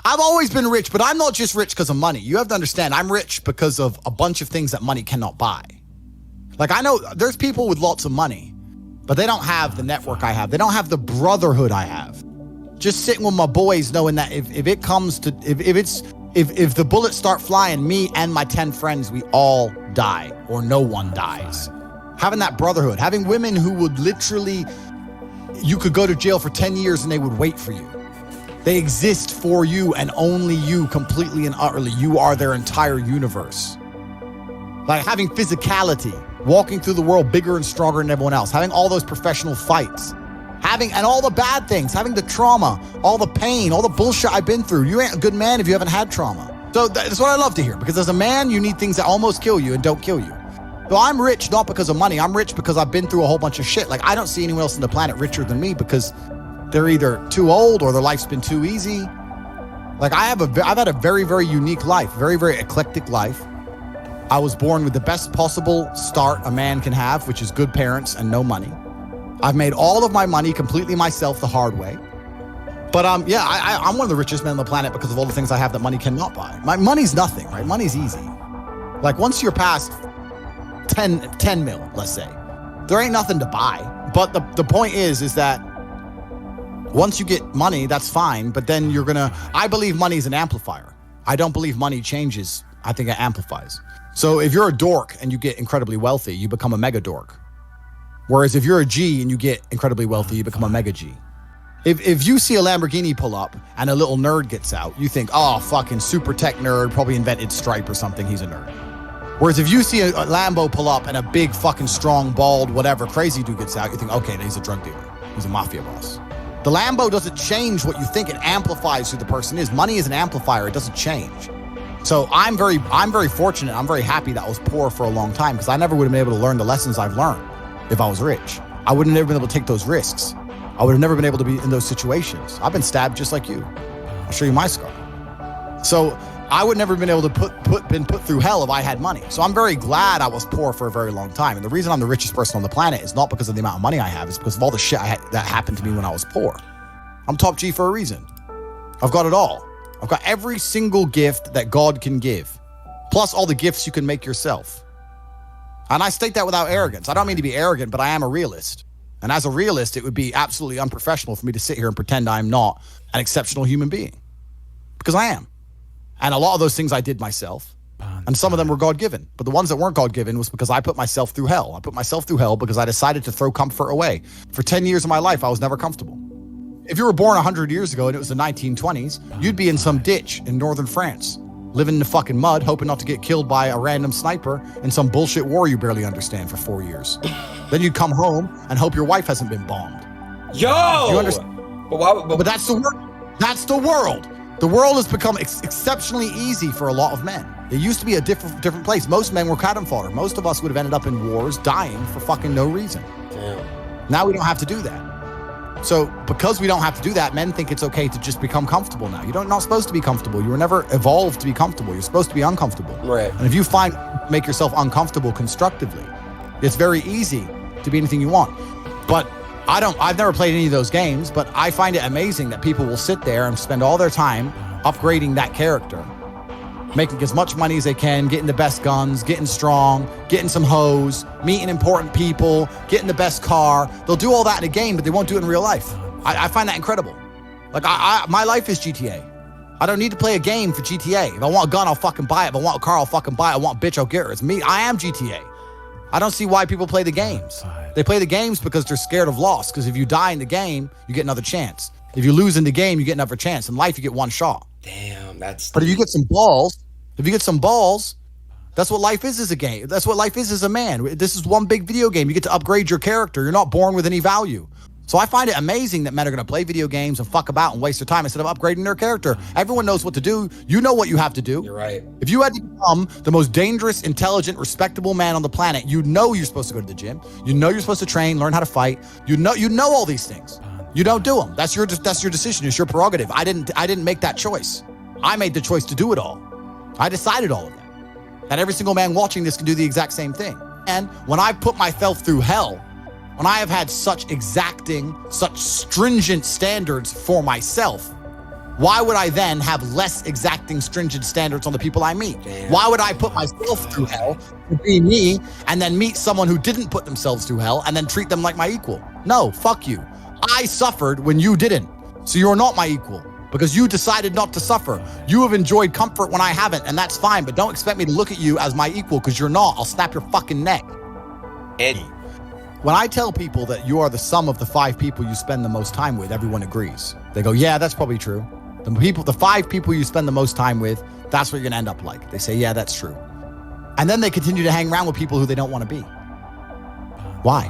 I've always been rich, but I'm not just rich because of money. You have to understand, I'm rich because of a bunch of things that money cannot buy. Like, I know there's people with lots of money, but they don't have the network I have. They don't have the brotherhood I have. Just sitting with my boys knowing that if the bullets start flying, me and my 10 friends, we all die or no one dies. Having that brotherhood, having women who would literally, you could go to jail for 10 years and they would wait for you. They exist for you and only you, completely and utterly. You are their entire universe. Like having physicality, walking through the world bigger and stronger than everyone else, having all those professional fights, and all the bad things, having the trauma, all the pain, all the bullshit I've been through. You ain't a good man if you haven't had trauma. So that's what I love to hear, because as a man, you need things that almost kill you and don't kill you. So I'm rich not because of money. I'm rich because I've been through a whole bunch of shit. Like, I don't see anyone else on the planet richer than me because they're either too old or their life's been too easy. Like, I've had a very, very unique life, very, very eclectic life. I was born with the best possible start a man can have, which is good parents and no money. I've made all of my money completely myself the hard way. But yeah, I'm one of the richest men on the planet because of all the things I have that money cannot buy. My money's nothing, right? Money's easy. Like, once you're past 10 mil, let's say, there ain't nothing to buy. But the point is that once you get money, that's fine, but then I believe money is an amplifier. I don't believe money changes. I think it amplifies. So if you're a dork and you get incredibly wealthy, you become a mega dork. Whereas if you're a G and you get incredibly wealthy, you become a mega G. If you see a Lamborghini pull up and a little nerd gets out, you think, oh, fucking super tech nerd, probably invented Stripe or something, he's a nerd. Whereas if you see a Lambo pull up and a big fucking strong, bald, whatever, crazy dude gets out, you think, okay, he's a drug dealer. He's a mafia boss. The Lambo doesn't change what you think. It amplifies who the person is. Money is an amplifier. It doesn't change. So I'm very fortunate. I'm very happy that I was poor for a long time, because I never would have been able to learn the lessons I've learned if I was rich. I would have never been able to take those risks. I would have never been able to be in those situations. I've been stabbed just like you. I'll show you my scar. So I would never have been able to been put through hell if I had money. So I'm very glad I was poor for a very long time. And the reason I'm the richest person on the planet is not because of the amount of money I have, it's because of all the shit that happened to me when I was poor. I'm top G for a reason. I've got it all. I've got every single gift that God can give, plus all the gifts you can make yourself. And I state that without arrogance. I don't mean to be arrogant, but I am a realist. And as a realist, it would be absolutely unprofessional for me to sit here and pretend I'm not an exceptional human being, because I am. And a lot of those things I did myself, and some of them were God-given. But the ones that weren't God-given was because I put myself through hell. I put myself through hell because I decided to throw comfort away. For 10 years of my life, I was never comfortable. If you were born 100 years ago and it was the 1920s, you'd be in some ditch in northern France, living in the fucking mud, hoping not to get killed by a random sniper in some bullshit war you barely understand for 4 years. Then you'd come home and hope your wife hasn't been bombed. Yo! You understand? But that's the world. That's the world. The world has become exceptionally easy for a lot of men. It used to be a different place. Most men were cannon fodder. Most of us would have ended up in wars, dying for fucking no reason. Damn. Now we don't have to do that. So because we don't have to do that, men think it's okay to just become comfortable now. You're not supposed to be comfortable. You were never evolved to be comfortable. You're supposed to be uncomfortable. Right. And if you make yourself uncomfortable constructively, it's very easy to be anything you want. But I've never played any of those games, but I find it amazing that people will sit there and spend all their time upgrading that character, making as much money as they can, getting the best guns, getting strong, getting some hoes, meeting important people, getting the best car. They'll do all that in a game, but they won't do it in real life. I find that incredible. Like, my life is GTA. I don't need to play a game for GTA. If I want a gun, I'll fucking buy it. If I want a car, I'll fucking buy it. I want a bitch, I'll get her. It's me. I am GTA. I don't see why people play the games. They play the games because they're scared of loss. Because if you die in the game, you get another chance. If you lose in the game, you get another chance. In life, you get one shot. Damn, that's... But if you get some balls, that's what life is as a game. That's what life is as a man. This is one big video game. You get to upgrade your character. You're not born with any value. So I find it amazing that men are going to play video games and fuck about and waste their time instead of upgrading their character. Everyone knows what to do. You know what you have to do. You're right. If you had to become the most dangerous, intelligent, respectable man on the planet, you know you're supposed to go to the gym. You know you're supposed to train, learn how to fight. You know all these things. You don't do them. That's your decision. It's your prerogative. I didn't make that choice. I made the choice to do it all. I decided all of that. And every single man watching this can do the exact same thing. And when I put myself through hell, when I have had such exacting, such stringent standards for myself, Why would I then have less exacting, stringent standards on the people I meet? Damn. Why would I put myself through hell to be me and then meet someone who didn't put themselves through hell and then treat them like my equal? No, fuck you. I suffered when you didn't. So you're not my equal because you decided not to suffer. You have enjoyed comfort when I haven't, and that's fine, but don't expect me to look at you as my equal because you're not. I'll snap your fucking neck. Eddie. When I tell people that you are the sum of the 5 people you spend the most time with, everyone agrees. They go, yeah, that's probably true. The 5 people you spend the most time with, that's what you're gonna end up like. They say, yeah, that's true. And then they continue to hang around with people who they don't want to be. Why?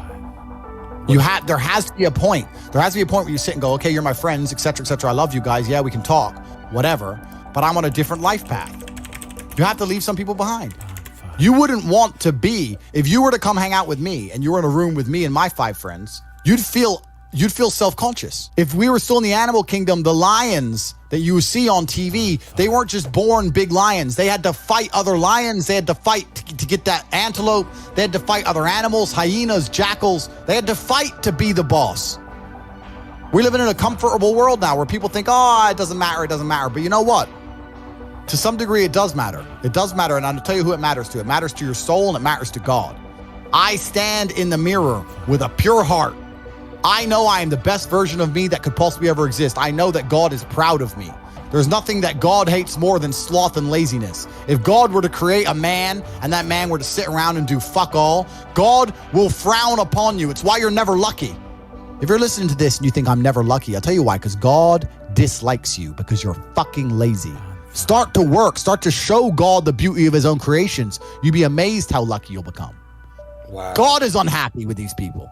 There has to be a point. There has to be a point where you sit and go, okay, you're my friends, etc., etc. I love you guys. Yeah, we can talk, whatever. But I'm on a different life path. You have to leave some people behind. You wouldn't want to be, if you were to come hang out with me and you were in a room with me and my 5 friends, you'd feel self-conscious. If we were still in the animal kingdom, the lions that you see on TV, they weren't just born big lions. They had to fight other lions. They had to fight to get that antelope. They had to fight other animals, hyenas, jackals. They had to fight to be the boss. We're living in a comfortable world now where people think, oh, it doesn't matter. But you know what? To some degree, it does matter. It does matter, and I'll tell you who it matters to. It matters to your soul, and it matters to God. I stand in the mirror with a pure heart. I know I am the best version of me that could possibly ever exist. I know that God is proud of me. There's nothing that God hates more than sloth and laziness. If God were to create a man and that man were to sit around and do fuck all, God will frown upon you. It's why you're never lucky. If you're listening to this and you think I'm never lucky, I'll tell you why, because God dislikes you because you're fucking lazy. Start to work. Start to show God the beauty of his own creations. You'd be amazed how lucky you'll become. Wow. God is unhappy with these people.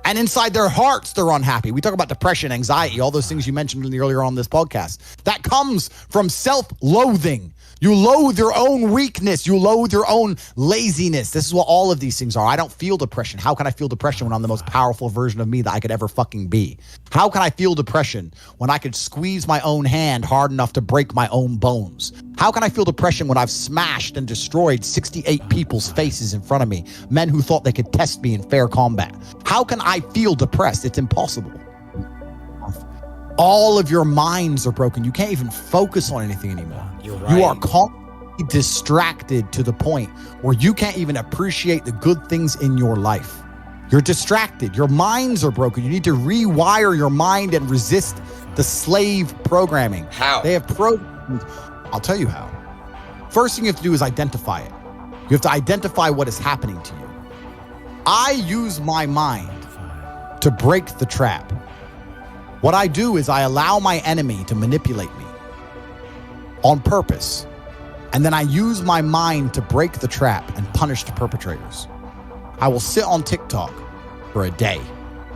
And inside their hearts, they're unhappy. We talk about depression, anxiety, all those things you mentioned earlier on this podcast. That comes from self-loathing. You loathe your own weakness. You loathe your own laziness. This is what all of these things are. I don't feel depression. How can I feel depression when I'm the most powerful version of me that I could ever fucking be? How can I feel depression when I could squeeze my own hand hard enough to break my own bones? How can I feel depression when I've smashed and destroyed 68 people's faces in front of me, men who thought they could test me in fair combat? How can I feel depressed? It's impossible. All of your minds are broken. You can't even focus on anything anymore. You're right. You are constantly distracted to the point where you can't even appreciate the good things in your life. You're distracted. Your minds are broken. You need to rewire your mind and resist the slave programming. How? They have programmed. I'll tell you how. First thing you have to do is identify it. You have to identify what is happening to you. I use my mind to break the trap. What I do is I allow my enemy to manipulate me on purpose. And then I use my mind to break the trap and punish the perpetrators. I will sit on TikTok for a day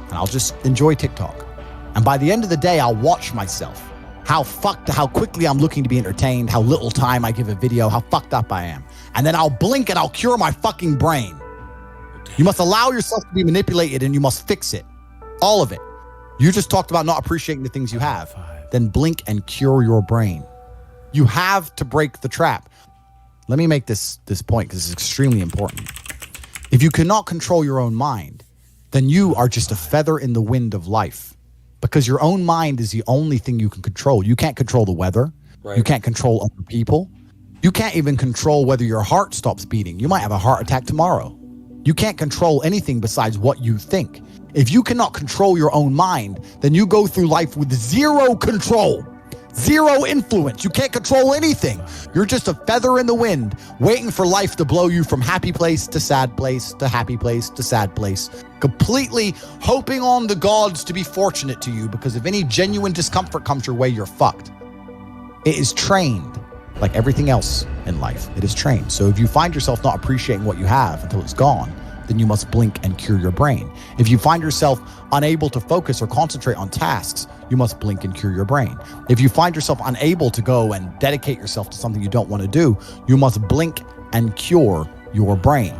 and I'll just enjoy TikTok. And by the end of the day, I'll watch myself. How quickly I'm looking to be entertained, how little time I give a video, how fucked up I am. And then I'll blink and I'll cure my fucking brain. You must allow yourself to be manipulated and you must fix it. All of it. You just talked about not appreciating the things you have. Then blink and cure your brain. You have to break the trap. Let me make this point because it's extremely important. If you cannot control your own mind, then you are just a feather in the wind of life because your own mind is the only thing you can control. You can't control the weather. Right. You can't control other people. You can't even control whether your heart stops beating. You might have a heart attack tomorrow. You can't control anything besides what you think. If you cannot control your own mind, then you go through life with zero control, zero influence. You can't control anything. You're just a feather in the wind, waiting for life to blow you from happy place to sad place to happy place to sad place, completely hoping on the gods to be fortunate to you, because if any genuine discomfort comes your way, you're fucked. It is trained like everything else in life. It is trained. So if you find yourself not appreciating what you have until it's gone, then you must blink and cure your brain. If you find yourself unable to focus or concentrate on tasks, you must blink and cure your brain. If you find yourself unable to go and dedicate yourself to something you don't want to do, you must blink and cure your brain.